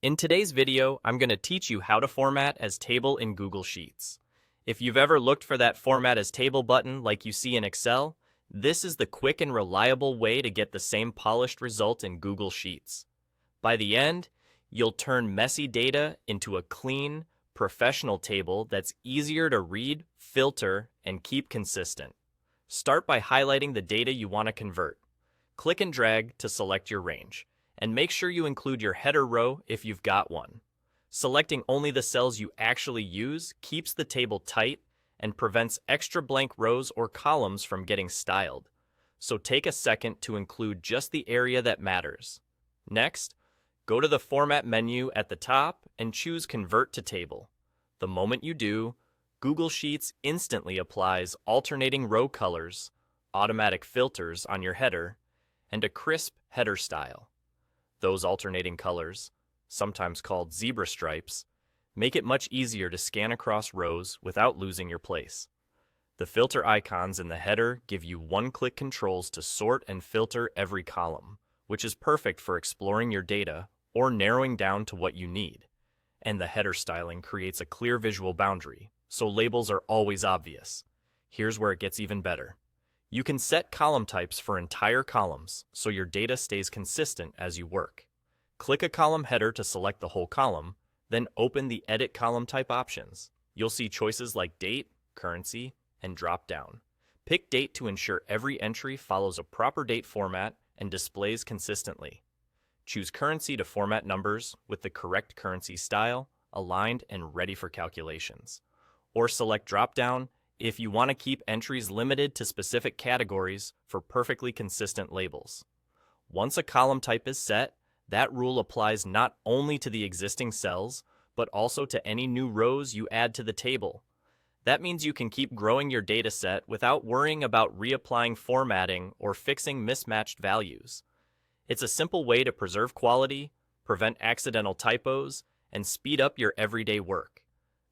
In today's video, I'm going to teach you how to format as table in Google Sheets. If you've ever looked for that Format as Table button like you see in Excel, this is the quick and reliable way to get the same polished result in Google Sheets. By the end, you'll turn messy data into a clean, professional table that's easier to read, filter, and keep consistent. Start by highlighting the data you want to convert. Click and drag to select your range, and make sure you include your header row if you've got one. Selecting only the cells you actually use keeps the table tight and prevents extra blank rows or columns from getting styled. So take a second to include just the area that matters. Next, go to the Format menu at the top and choose Convert to Table. The moment you do, Google Sheets instantly applies alternating row colors, automatic filters on your header, and a crisp header style. Those alternating colors, sometimes called zebra stripes, make it much easier to scan across rows without losing your place. The filter icons in the header give you one-click controls to sort and filter every column, which is perfect for exploring your data or narrowing down to what you need. And the header styling creates a clear visual boundary, so labels are always obvious. Here's where it gets even better. You can set column types for entire columns so your data stays consistent as you work. Click a column header to select the whole column, then open the Edit Column Type options. You'll see choices like Date, Currency, and Drop Down. Pick Date to ensure every entry follows a proper date format and displays consistently. Choose Currency to format numbers with the correct currency style, aligned and ready for calculations. Or select Drop Down if you want to keep entries limited to specific categories for perfectly consistent labels. Once a column type is set, that rule applies not only to the existing cells, but also to any new rows you add to the table. That means you can keep growing your data set without worrying about reapplying formatting or fixing mismatched values. It's a simple way to preserve quality, prevent accidental typos, and speed up your everyday work.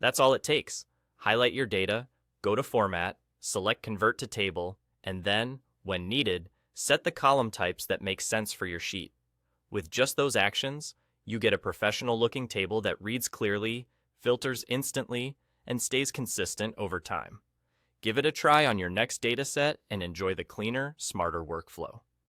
That's all it takes. Highlight your data, go to Format, select Convert to Table, and then, when needed, set the column types that make sense for your sheet. With just those actions, you get a professional-looking table that reads clearly, filters instantly, and stays consistent over time. Give it a try on your next dataset and enjoy the cleaner, smarter workflow.